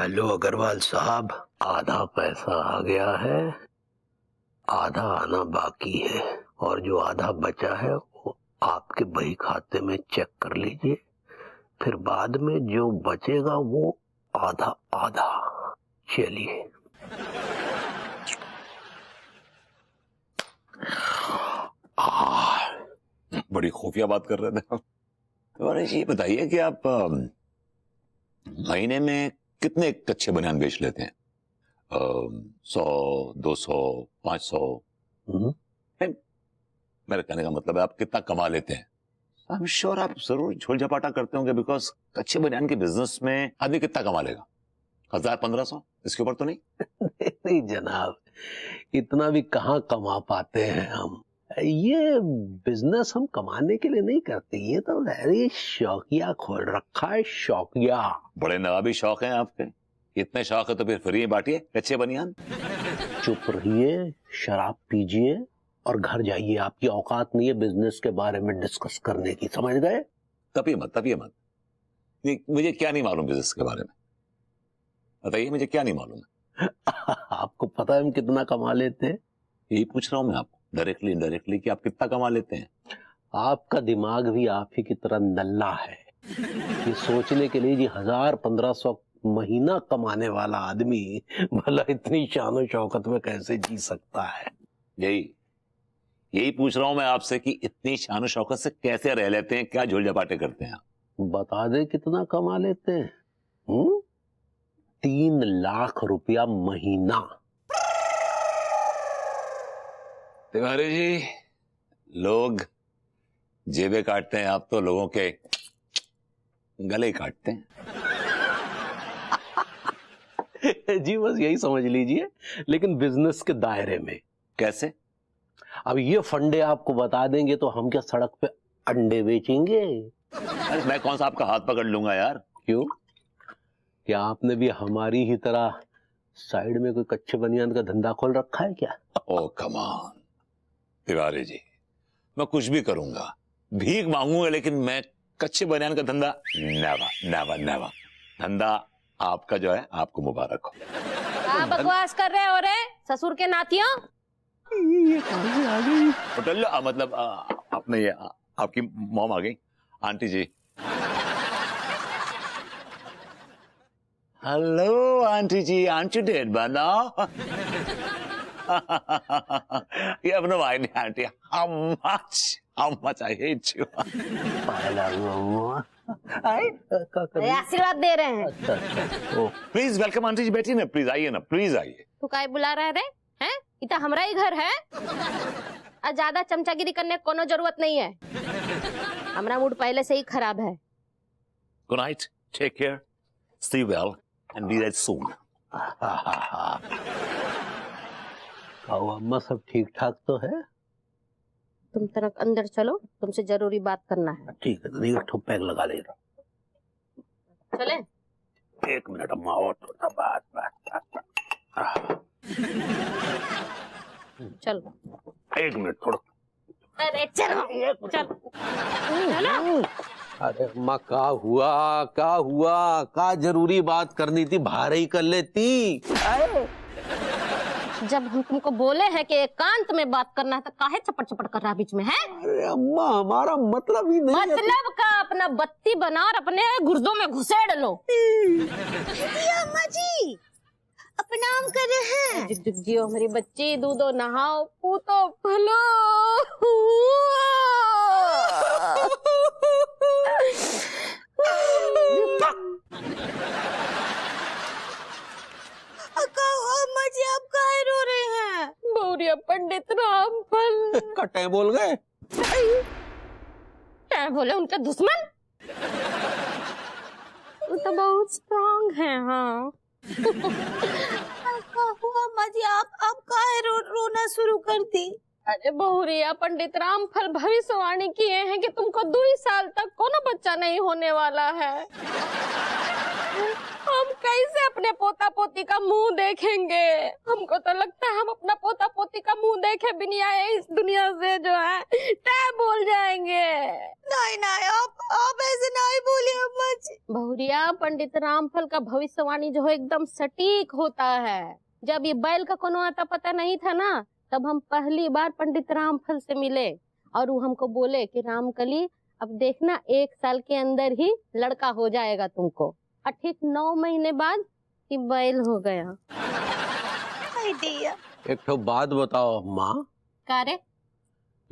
Hello Agarwal साहब, आधा पैसा आ गया है, आधा आना बाकी है और जो आधा बचा है वो आपके बही खाते में चेक कर लीजिए, फिर बाद में जो बचेगा वो आधा आधा। चलिए। बड़ी खुफिया बात कर रहे थे आप। तो ये बताइए कि आप महीने में कितने कच्चे बनियान बेच लेते हैं? 100, 200, 500? मेरे कहने का मतलब है आप कितना कमा लेते हैं? आई एम श्योर आप जरूर झोल झपाटा करते होंगे, बिकॉज कच्चे बनियान के बिजनेस में आदमी कितना कमा लेगा? 1000, 1500? इसके ऊपर तो नहीं? नहीं जनाब, इतना भी कहाँ कमा पाते हैं हम। ये बिजनेस हम कमाने के लिए नहीं करते, ये तो वेरी शौकिया खोल रखा है, शौकिया। बड़े नवाबी शौक हैं आपके। इतने शौक है तो फिर फ्री में बांटिए कच्चे बनियान। चुप रहिए, शराब पीजिए और घर जाइए। आपकी औकात नहीं है बिजनेस के बारे में डिस्कस करने की, समझ गए? तपिए मत। मुझे क्या नहीं मालूम बिजनेस के बारे में, बताइए मुझे क्या नहीं मालूम है। आपको पता है हम कितना कमा लेते हैं? यही पूछ रहा हूं मैं आपको, डायरेक्टली इनडायरेक्टली, कि आप कितना कमा लेते हैं। आपका दिमाग भी आप ही की तरह नल्ला है। ये सोचने के लिए जी 1000, 1500 महीना कमाने वाला आदमी भला इतनी शान शौकत में कैसे जी सकता है। यही पूछ रहा हूं मैं आपसे कि इतनी शान शौकत से कैसे रह लेते हैं, क्या झोल झपाटे करते हैं आप? बता दे कितना कमा लेते हैं? 3 लाख रुपया महीना। तिवारी जी, लोग जेबें काटते हैं, आप तो लोगों के गले ही काटते हैं। जी बस यही समझ लीजिए, लेकिन बिजनेस के दायरे में। कैसे? अब ये फंडे आपको बता देंगे तो हम क्या सड़क पे अंडे बेचेंगे? अरे मैं कौन सा आपका हाथ पकड़ लूंगा यार। क्यों? क्या आपने भी हमारी ही तरह साइड में कोई कच्चे बनियान का धंधा खोल रखा है क्या? ओ कम ऑन तिवारी जी, मैं कुछ भी करूंगा, भीख मांगूंगा, लेकिन मैं कच्चे बनियान का धंधा नेवर। धंधा आपका जो है, आपको मुबारक हो। क्या बकवास कर रहे हो रे ससुर के नातियों? ये कहां से आ गई? होटल मतलब आपने ये आपकी मॉम आ गई, aunty ji. Hello aunty ji, aunty you डेड बनाओ? You have no idea, auntie, how much I hate you. आशीर्वाद दे रहे हैं। अच्छा। प्लीज वेलकम आंटी जी, बैठिए ना, प्लीज आइए ना, प्लीज आइए। तू काय बुला रहा है रे? हैं? इतना हमारा ही घर है, और ज्यादा चमचागिरी करने की कोनो जरूरत नहीं है। हमारा मूड पहले से ही खराब है। Good night, take care, stay well and be there soon. अम्मा सब ठीक ठाक तो है? तुम तरक अंदर चलो, तुमसे जरूरी बात करना है। ठीक है, एक ठो पैक लगा ले। चले? 1 मिनट अम्मा, और थोड़ा बात। चलो 1 मिनट थोड़ा। अरे चलो चलो। अरे अम्मा का हुआ? का जरूरी बात करनी थी, बाहर ही कर लेती। जब हम तुमको बोले हैं कि एकांत में बात करना है तो काहे चपट कर रहा बीच में है? अरे अम्मा, हमारा मतलब ही नहीं मतलब का अपना बत्ती बना और अपने गुर्दों में घुसेड़ लो। अम्मा जी प्रणाम कर रहे हैं। जियो मेरी बच्ची, दूधो नहाओ, पूतो फलो। अम्मा जी आप काहे रो रहे हैं? बहुरिया पंडित रामफल कटे बोल गए। क्या बोले उनके दुश्मन? वो तो बहुत स्ट्रांग है। हाँ अम्मा जी आप काहे रोना शुरू कर दी? अरे बहुरिया पंडित रामफल भविष्यवाणी किए हैं कि तुमको 2 साल तक कोनो बच्चा नहीं होने वाला है। हम कैसे अपने पोता पोती का मुंह देखेंगे? हमको तो लगता है हम अपना पोता पोती का मुंह देखे बिना इस दुनिया से जो है टैब बोल जाएंगे। नहीं आप ऐसे नहीं बोलिए अम्मा जी। बहुरिया, पंडित रामफल का भविष्यवाणी जो है एकदम सटीक होता है। जब ये बैल का कोनो आता पता नहीं था ना, तब हम पहली बार पंडित रामफल से मिले और वो हमको बोले कि रामकली अब देखना 1 साल के अंदर ही लड़का हो जाएगा तुमको। और ठीक 9 महीने बाद ये बैल हो गया। एक तो बात बताओ माँ, का रे?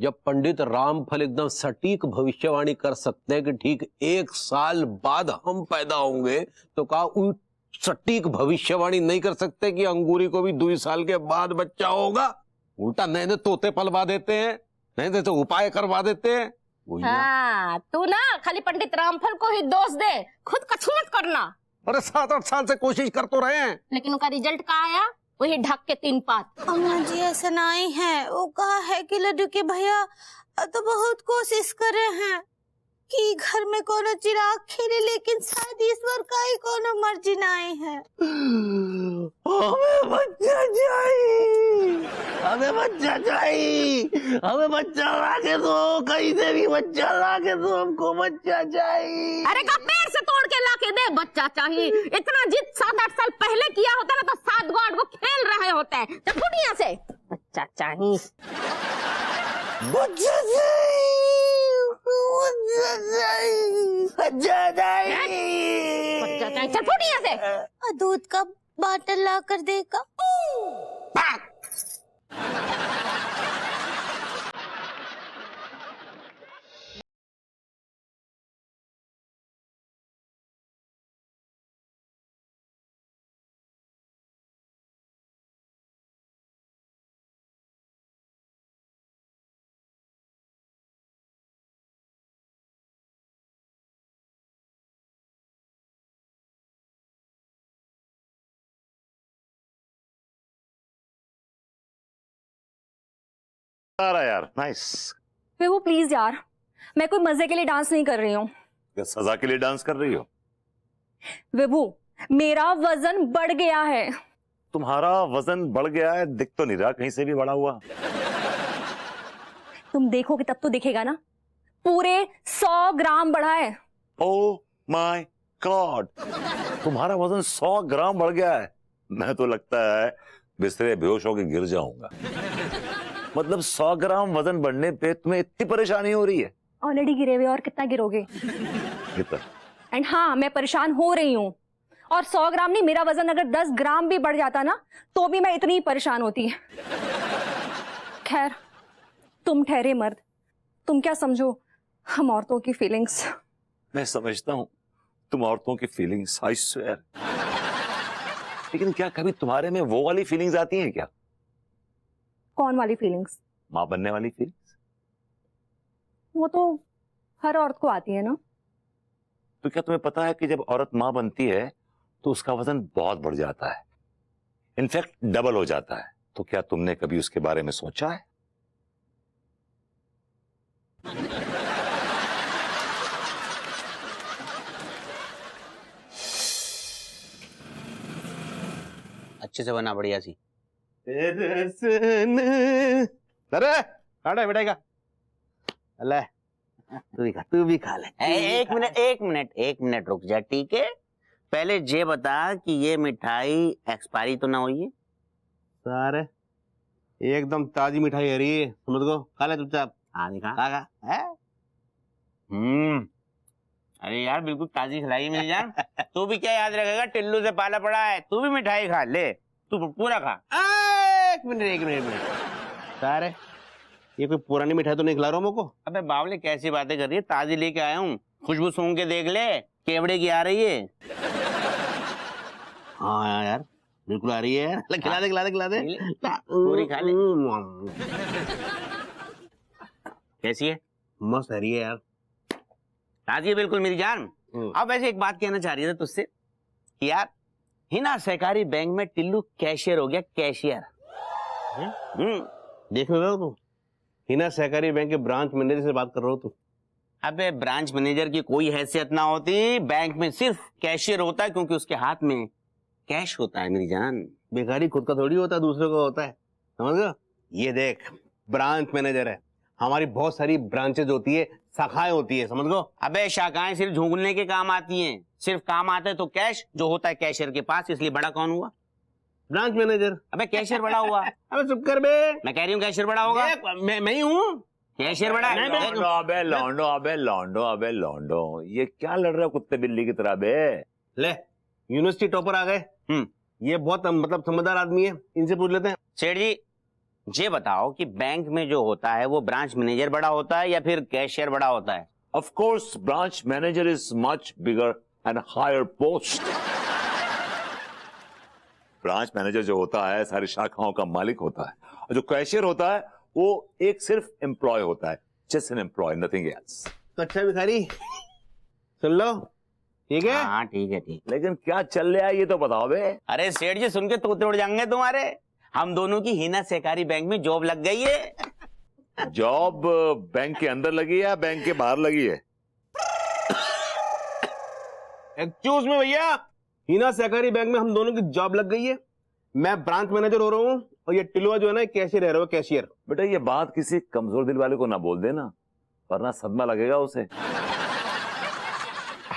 जब पंडित रामफल एकदम सटीक भविष्यवाणी कर सकते हैं कि ठीक 1 साल बाद हम पैदा होंगे, तो क्या उन सटीक भविष्यवाणी नहीं कर सकते कि अंगूरी को भी 2 साल के बाद बच्चा होगा? उल्टा नए नए तोते पलवा देते हैं, नए तो उपाय करवा देते हैं। हाँ, तू ना खाली पंडित रामफल को ही दोष दे, खुद कछु मत करना। अरे 7-8 साल से कोशिश कर तो रहे हैं, लेकिन उनका रिजल्ट कहाँ आया? वही ढक के 3 पात। अम्मा जी ऐसा नहीं है, वो कहा है कि लड्डू के भैया तो बहुत कोशिश कर रहे हैं कि घर में कोनो चिराग खिले, लेकिन शायद ईश्वर का ही कोनो मर्जी नहीं है। हमें बच्चा चाहिए, हमें बच्चा चाहिए, हमें बच्चा लाके दो, कहीं से भी बच्चा लाके दो, हमको बच्चा चाहिए। अरे का पेड़ से तोड़ के लाके दे, बच्चा चाहिए। इतना जिद 7-8 साल पहले किया होता ना तो 7 गॉड को खेल रहे होते हैं। चल फुट यहाँ से, बच्चा चाहिए, बच्चा चाहिए, बच्चा चाहिए, बच्चा चाहिए, बच्चा चाहिए। चल फुट यहाँ से। दूध का बाटल ला कर देगा। यार नाइस। विभू प्लीज यार, मैं कोई मजे के लिए डांस नहीं कर रही हूँ। क्या सजा के लिए डांस कर रही हो? विभू मेरा वजन बढ़ गया है। तुम्हारा वजन बढ़ गया है, दिख तो नहीं रहा कहीं से भी बढ़ा हुआ। तुम देखोगे तब तो दिखेगा ना, पूरे 100 ग्राम बढ़ा है। ओह माय गॉड, तुम्हारा वजन 100 ग्राम बढ़ गया है। मैं तो लगता है बिस्तरे बेहोश होकर गिर जाऊंगा। मतलब 100 ग्राम वजन बढ़ने पे तुम्हें इतनी परेशानी हो रही है? ऑलरेडी गिरे हुए, और कितना गिरोगे? कितना? एंड हाँ, मैं परेशान हो रही हूँ। और 100 ग्राम नहीं, मेरा वजन अगर 10 ग्राम भी बढ़ जाता ना तो भी मैं इतनी ही परेशान होती। खैर, तुम ठहरे मर्द, तुम क्या समझो हम औरतों की फीलिंग्स। मैं समझता हूं तुम औरतों की फीलिंग्स, आई स्वेयर। लेकिन क्या कभी तुम्हारे में वो वाली फीलिंग्स आती हैं क्या? कौन वाली फीलिंग्स? मां बनने वाली फीलिंग्स। वो तो हर औरत को आती है ना। तो क्या तुम्हें पता है कि जब औरत मां बनती है तो उसका वजन बहुत बढ़ जाता है, इनफैक्ट डबल हो जाता है। तो क्या तुमने कभी उसके बारे में सोचा है? अच्छे से बना, बढ़िया सी। अरे काटा बेटेगा, अल्लाह तू भी खा ले। एक मिनट रुक जा, ठीक है? पहले ये बता कि ये मिठाई एक्सपायरी तो ना हुई है? सारे एकदम ताजी मिठाई है रही है, समझ को खा ले चुपचाप। हाँ दिखा, खा। अरे यार बिल्कुल ताजी खिलाई मेरी जान। तू भी क्या याद रखेगा, टिल्लू से पाला पड़ा है। तू भी मिठाई खा ले, तू पूरा खा। एक मिनट सारे, ये कोई पुरानी मिठाई तो नहीं खिला रहा हूँ मुझको? अबे बावले कैसी बातें कर रही है, ताजी लेके आया हूँ। खुशबू सूंघ के देख ले, केवड़े की आ रही है। हाँ यार बिल्कुल आ रही है यार। खिला दे पूरी खा ले। कैसी है? मस्त है रही है यार, ताजी है बिल्कुल मेरी जान। अब ऐसे एक बात कहना चाह रही है तुझसे कि यार हिना सहकारी बैंक में टिल्लू कैशियर हो गया, कैशियर। देख रहे हो तुम, हिना सहकारी बैंक के ब्रांच मैनेजर से बात कर रहे हो तुम? अबे ब्रांच मैनेजर की कोई हैसियत ना होती, बैंक में सिर्फ कैशियर होता है, क्योंकि उसके हाथ में कैश होता है मेरी जान। बेकारी खुद का थोड़ी होता है, दूसरे का होता है, समझ गए? ये देख ब्रांच मैनेजर है, हमारी बहुत सारी ब्रांचेज होती है, शाखाएं होती है, समझ गो। अबे शाखाएं सिर्फ झूलने के काम आती हैं, सिर्फ काम आता है तो कैश जो होता है कैशियर के पास, इसलिए बड़ा कौन हुआ? Branch manager. अबे कैशियर बड़ा हुआ। अबे चुप कर बे। मैं कह रही हूँ कैशियर बड़ा होगा। मैं ही हूँ कैशियर बड़ा है। अबे लौंडो, अबे लौंडो, अबे लौंडो, ये क्या लड़ रहे हो कुत्ते बिल्ली की तरह बे? ले, यूनिवर्सिटी टॉपर आ गए। ये बहुत मतलब समझदार आदमी है, इनसे पूछ लेते हैं। सेठ जी ये बताओ कि बैंक में जो होता है वो ब्रांच मैनेजर बड़ा होता है या फिर कैशियर बड़ा होता है? Of course, branch manager is much bigger and higher post. Branch manager जो होता है सारी शाखाओं का मालिक होता है, और जो कैशियर होता है वो एक सिर्फ एम्प्लॉय होता है, just an employ, nothing else. तो अच्छा भिखारी सुन लो, ठीक है? हाँ ठीक है ठीक। लेकिन क्या चल रहा है ये तो बताओ बे। अरे सेठ जी सुन के तोते उड़ जाएंगे तुम्हारे। हम दोनों की हिना सहकारी बैंक में जॉब लग गई है। जॉब बैंक के अंदर लगी है या बैंक के बाहर लगी है? एक्सक्यूज में भैया, हिना सहकारी बैंक में हम दोनों की जॉब लग गई है। मैं ब्रांच मैनेजर हो रहा हूँ और ये टिलुआ जो है ना कैशियर रह रहा है, कैशियर। बेटा ये बात किसी कमजोर दिल वाले को ना बोल देना, वरना सदमा लगेगा उसे।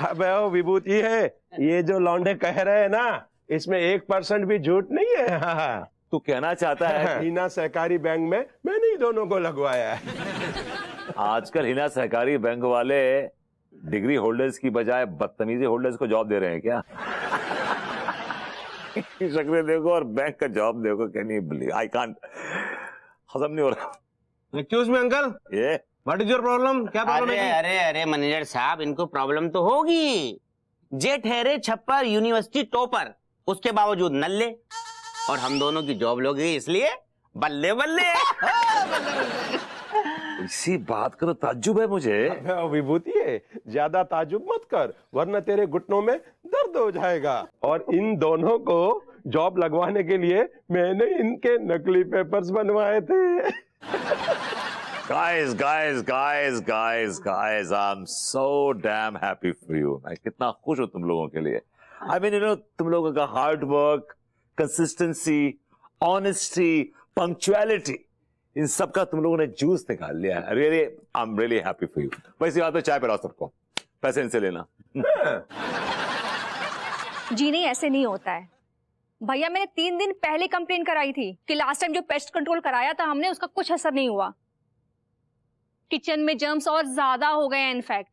अबे ओ विभूति है, ये जो लौंडे कह रहे हैं ना, इसमें 1% भी झूठ नहीं है। हाँ। तू कहना चाहता है हिना सहकारी बैंक में मैंने ही दोनों को लगवाया है। आजकल हिना सहकारी बैंक वाले डिग्री होल्डर्स की बजाय बदतमीजी होल्डर्स को जॉब दे रहे हैं क्या? शक्लें देखो और बैंक का जॉब देखो, can you believe? I can't, हजम नहीं हो रहा। एक्सक्यूज मी अंकल, ये व्हाट इज योर प्रॉब्लम? क्या प्रॉब्लम अरे है? अरे अरे मैनेजर साहब, इनको प्रॉब्लम तो होगी। जे ठहरे छप्पर यूनिवर्सिटी टॉपर, उसके बावजूद नल्ले, और हम दोनों की जॉब लग गई इसलिए बल्ले बल्ले। इसी बात का तो ताज्जुब है मुझे। अबे ओ विभूति है, ज्यादा ताजुब मत कर, वरना तेरे घुटनों में दर्द हो जाएगा। और इन दोनों को जॉब लगवाने के लिए मैंने इनके नकली पेपर्स बनवाए थे। Guys, I'm so damn happy for you. मैं कितना खुश हूँ तुम लोगों के लिए। I mean, तुम लोगों का hard work, consistency, honesty, punctuality, इन सब का तुम लोगों ने जूस निकाल लिया है। Really, I'm really happy for you. वैसे बात है, चाय पिलाओ सबको, पैसे इनसे लेना। जी नहीं, ऐसे नहीं होता है भैया। मैंने 3 दिन पहले कंप्लेन कराई थी कि लास्ट टाइम जो पेस्ट कंट्रोल कराया था हमने, उसका कुछ असर नहीं हुआ। किचन में जर्म्स और ज्यादा हो गए हैं इनफैक्ट।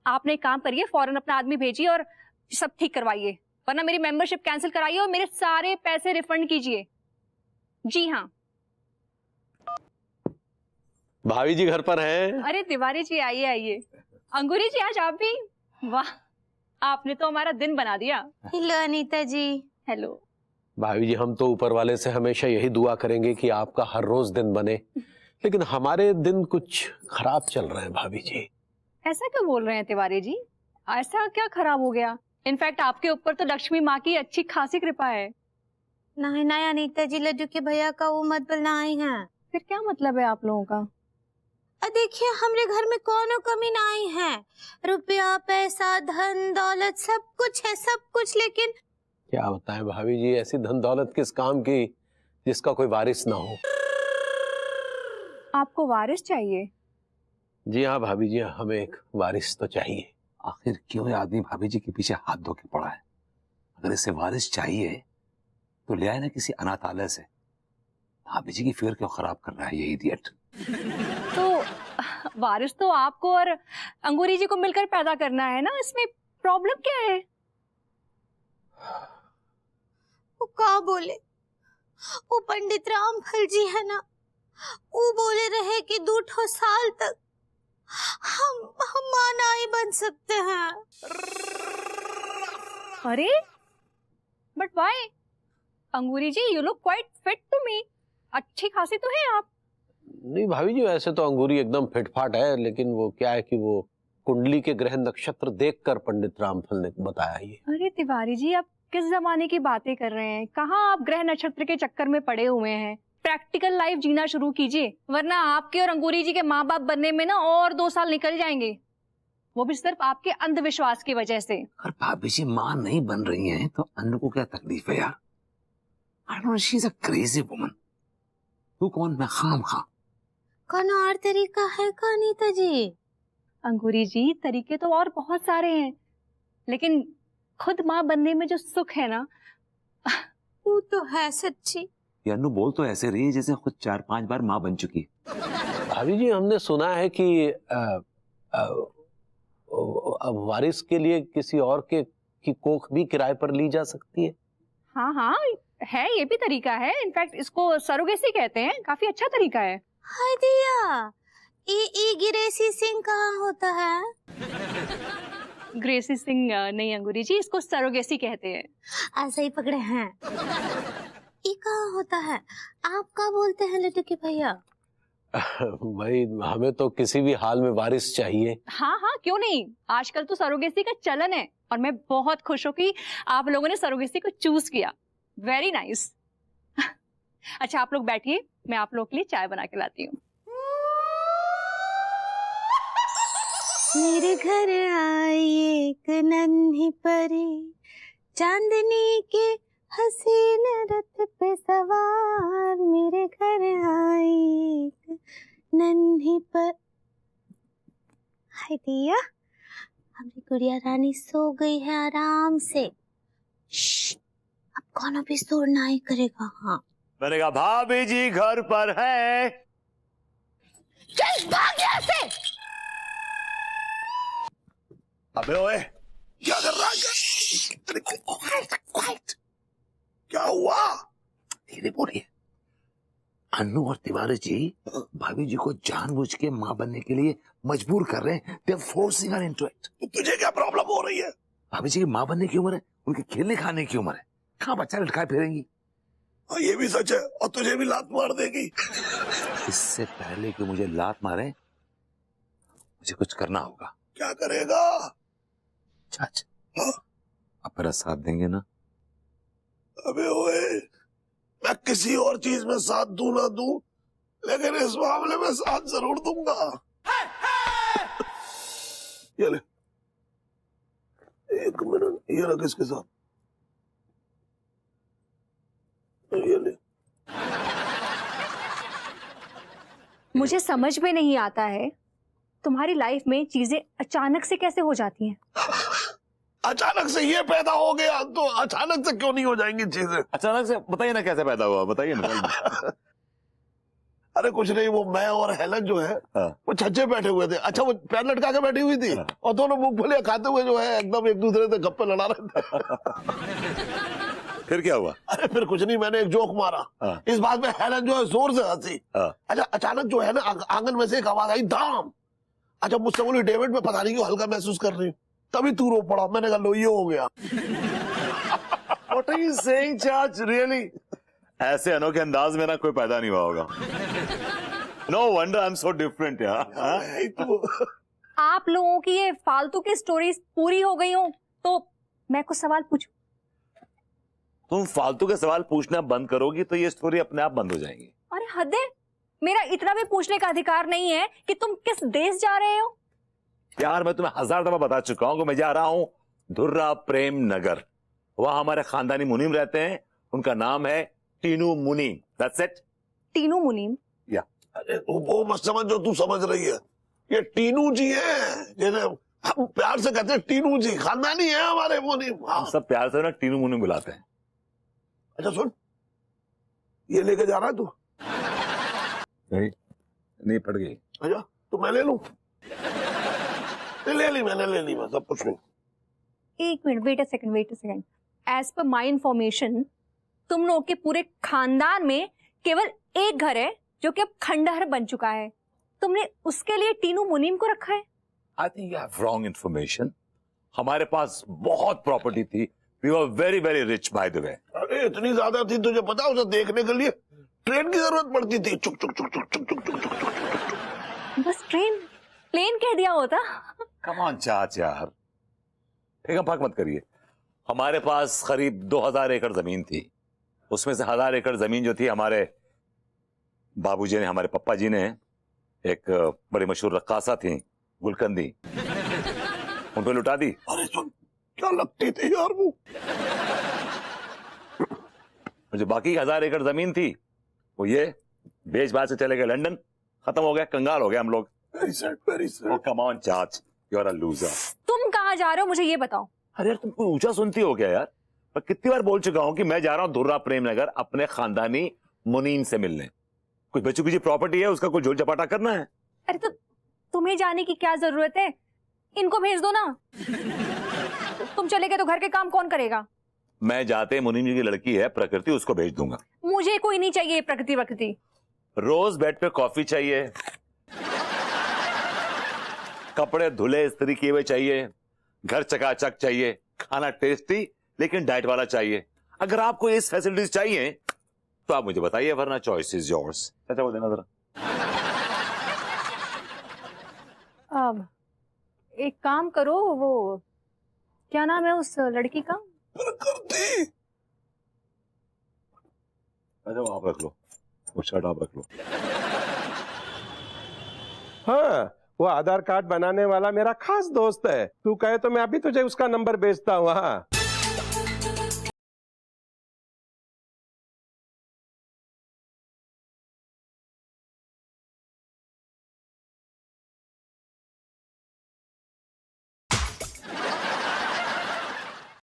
आपने एक काम करिए, फौरन अपना आदमी भेजिए और सब ठीक करवाइए, वरना मेरी मेंबरशिप कैंसिल कराइए और मेरे सारे पैसे रिफंड कीजिए। जी हाँ। भाभी जी घर पर है? अरे तिवारी जी आइए आइए। अंगूरी जी आज आप भी? वाह, आपने तो हमारा दिन बना दिया। हेलो अनीता जी। हेलो भाभी जी, हम तो ऊपर वाले से हमेशा यही दुआ करेंगे कि आपका हर रोज दिन बने, लेकिन हमारे दिन कुछ खराब चल रहे हैं भाभी जी। ऐसा क्यों बोल रहे हैं तिवारी जी? ऐसा क्या खराब हो गया? इनफैक्ट आपके ऊपर तो लक्ष्मी माँ की अच्छी खासी कृपा है। नहीं नहीं अनीता जी, लड्डू के भैया का वो मत बनाई है। फिर क्या मतलब है आप लोगों का? देखिए, हमरे घर में कोनो कमी नहीं है। रुपया पैसा धन दौलत सब कुछ है, सब कुछ। लेकिन क्या बताएं भाभी जी, ऐसी धन दौलत किस काम की जिसका कोई वारिस ना हो। आपको वारिस चाहिए? जी हाँ भाभी जी, हमें एक वारिस तो चाहिए। आखिर क्यों ये आदमी भाभी जी के पीछे हाथ धो के पड़ा है? अगर इसे वारिस चाहिए तो ले आए ना किसी अनाथालय से। भाभी जी की फिक्र क्यों खराब कर रहा है ये इडियट? तो वारिस तो आपको और अंगूरी जी को मिलकर पैदा करना है ना, इसमें प्रॉब्लम क्या है? वो क्या बोले, वो पंडित रामफल जी है ना, वो बोले रहे कि 2 साल तक हम मां नहीं बन सकते हैं। अरे but why? Angoori ji, you look quite fit to me. अच्छी खासी तो है आप। नहीं भाभी जी, वैसे तो अंगूरी एकदम फिटफाट है, लेकिन वो क्या है कि वो कुंडली के ग्रह नक्षत्र देखकर पंडित रामफल ने बताया ये। अरे तिवारी जी, आप किस जमाने की बातें कर रहे हैं? कहाँ आप ग्रह नक्षत्र के चक्कर में पड़े हुए हैं? प्रैक्टिकल लाइफ जीना शुरू कीजिए, वरना आपके और अंगूरी जी के माँ बाप बनने में ना और 2 साल निकल जाएंगे, वो भी सिर्फ आपके अंधविश्वास की वजह से। अगर भाभी जी माँ नहीं बन रही हैं तो अन्नू को क्या तकलीफ है यार? I don't know, she's a crazy woman. तू कौन, मैं खाम खा? कौन और तरीका है का नीता जी? अंगूरी जी, तरीके तो और बहुत सारे हैं, लेकिन खुद माँ बनने में जो सुख है ना, वो तो है सच्ची। ये अन्नू बोल तो ऐसे रही है जैसे खुद 4-5 बार माँ बन चुकी है। भाभी जी, हमने सुना है कि वारिस के लिए किसी और की कोख भी किराए पर ली जा सकती है। हाँ हाँ है, ये भी तरीका है। इनफैक्ट इसको सरोगेसी कहते हैं, काफी अच्छा तरीका है। हाय दिया, ई गिरेसी सिंह कहाँ होता है? ग्रेसी सिंह नहीं अंगूरी जी, इसको सरोगेसी कहते हैं। ऐसे ही पकड़े हैं। ई कहाँ होता है? आप क्या बोलते हैं लड्डू के भैया? भाई, हमें तो किसी भी हाल में वारिस चाहिए। हाँ हाँ क्यों नहीं, आजकल तो सरोगेसी का चलन है और मैं बहुत खुश हूँ कि आप लोगों ने सरोगेसी को चूज किया। Very nice. अच्छा आप लोग बैठिए, मैं आप लोगों के लिए चाय बना के लाती हूँ। मेरे घर आई एक नन्ही परी, चांदनी के हसीन रथ पे सवार। मेरे घर आई एक नन्ही पर। हाय दिया, हमारी गुड़िया रानी सो गई है आराम से। अब कौन भी शोर नहीं करेगा। हाँ, मैंने कहा भाभी जी घर पर है। चल भाग यहाँ से। अबे ओए, क्या कर रहा है? क्या हुआ? धीरे बोलिए। अन्नू और तिवारी जी भाभी जी को जानबूझ के मां बनने के लिए मजबूर कर रहे हैं। They are forcing her into it। तो तुझे क्या प्रॉब्लम हो रही है? भाभी जी की मां बनने की उम्र है, उनके खेलने खाने की उम्र है। कहाँ बच्चा लटकाए फिरेंगी। हाँ, ये भी सच है, और तुझे भी लात मार देगी। इससे पहले कि मुझे लात मारे, मुझे कुछ करना होगा। क्या करेगा? चाचा, हाँ? आप मेरा साथ देंगे ना? अबे ओए, मैं किसी और चीज में साथ दूं ना दूं, लेकिन इस मामले में साथ जरूर दूंगा। ये ले, एक मिनट, ये रख इसके साथ। ये ले। मुझे समझ में नहीं आता है तुम्हारी लाइफ में चीजें अचानक से कैसे हो जाती हैं। अचानक से ये पैदा हो गया तो अचानक से क्यों नहीं हो जाएंगी चीजें? अचानक से बताइए ना कैसे पैदा हुआ, बताइए ना। अरे कुछ नहीं, वो मैं और हेलन जो है वो छज्जे बैठे हुए थे। अच्छा, वो पैर लटका के बैठी हुई थी और दोनों मूंगफलियां खाते हुए जो है एकदम एक दूसरे से गप्पे लड़ा रहे थे। फिर क्या हुआ? अरे फिर कुछ नहीं, मैंने एक जोक मारा। इस बात में हेलन जो है जोर से हंसी। अच्छा, अचानक जो है ना आंगन में से एक आवाज आई, दाम। अच्छा, मुझसे बोली, डेविड मैं पता नहीं क्यों हल्का महसूस कर रही हूँ। तभी तू रो पड़ा। मैंने कहा लो, ये हो गया। What are you saying, चाच? Really? ऐसे अनोखे अंदाज में ना कोई पैदा नहीं हुआ होगा। No wonder I'm so different यार। आप लोगों की ये फालतू की स्टोरीज पूरी हो गई हो तो मैं कुछ सवाल पूछूं? तुम फालतू के सवाल पूछना बंद करोगी तो ये स्टोरी अपने आप बंद हो जाएगी। अरे हद है, मेरा इतना भी पूछने का अधिकार नहीं है कि तुम किस देश जा रहे हो। यार मैं तुम्हें 1000 दफा बता चुका हूं कि मैं जा रहा हूं धुर्रा प्रेम नगर। वहां हमारे खानदानी मुनीम रहते हैं, उनका नाम है टीनू मुनीम। That's it। टीनू मुनीम? या अरे वो मत समझ जो तू समझ रही है। ये टीनू जी है, जैसे हम प्यार से कहते हैं टीनू जी, खानदानी है हमारे मुनीम। हम सब प्यार से ना टीनू मुनीम बुलाते हैं। अच्छा सुन, ये लेके जा रहा है तू? नहीं पड़ गई। अच्छा, तो मैं ले लूं? ले ली, मैंने ले ली, मैं सब कुछ नहीं। एक minute, wait a second. As per my information तुम लोग के पूरे खानदान में केवल एक घर है जो कि अब खंडहर बन चुका है। तुमने उसके लिए टीनू मुनीम को रखा है? I think you have wrong information. हमारे पास बहुत प्रॉपर्टी थी। We were very very rich by the way. अरे इतनी ज्यादा थी, तुझे पता? उसे देखने के लिए ट्रेन की जरूरत पड़ती थी। चुक चुक चुक चुक चुक चुक चुक चुक। बस प्लेन कह दिया होता। कम ऑन चाच यार, फेंका फाक मत करिए। हमारे पास करीब 2000 एकड़ जमीन थी। उसमें से 1000 एकड़ जमीन जो थी हमारे बाबूजी ने, हमारे पप्पा जी ने, एक बड़ी मशहूर रक्कासा थी गुलकंदी, उन पे लुटा दी। अरे सुन, क्या लगती थी यार वो। जो बाकी 1000 एकड़ जमीन थी वो ये बेच बाच से चले गए लंदन खत्म हो गया, कंगाल हो गए हम लोग। Very sad, very sad. Come on चाच, यू आर अ लूजर। तुम कहाँ जा रहे हो मुझे ये बताओ। अरे यार तुम कोई ऊंचा सुनती हो क्या यार? मैं कितनी बार बोल चुका हूं कि मैं जा रहा हूं धुर्रा प्रेमनगर अपने खानदानी मुनीन से मिलने। कुछ बच्चों की प्रॉपर्टी है, उसका कुछ झोल चपाटा करना है। अरे तो तुम्हें जाने की क्या जरूरत है, इनको भेज दो ना। तुम चले गए तो घर के काम कौन करेगा? मैं जाते मुनीन जी की लड़की है प्रकृति, उसको भेज दूंगा। मुझे कोई नहीं चाहिए प्रकृति। रोज बेड पे कॉफी चाहिए, कपड़े धुले इस्त्री किए हुए चाहिए, घर चकाचक चाहिए, खाना टेस्टी लेकिन डाइट वाला चाहिए। अगर आपको इस फैसिलिटीज चाहिए तो आप मुझे बताइए, वरना चॉइस इज योर्स। चाचा वो देना जरा। अब एक काम करो, वो क्या नाम है उस लड़की का? प्रकृति। अच्छा वो आप रख लो, वो शर्ट आप रख लो। हाँ, वो आधार कार्ड बनाने वाला मेरा खास दोस्त है। तू कहे तो मैं अभी तुझे उसका नंबर भेजता हूँ। हाँ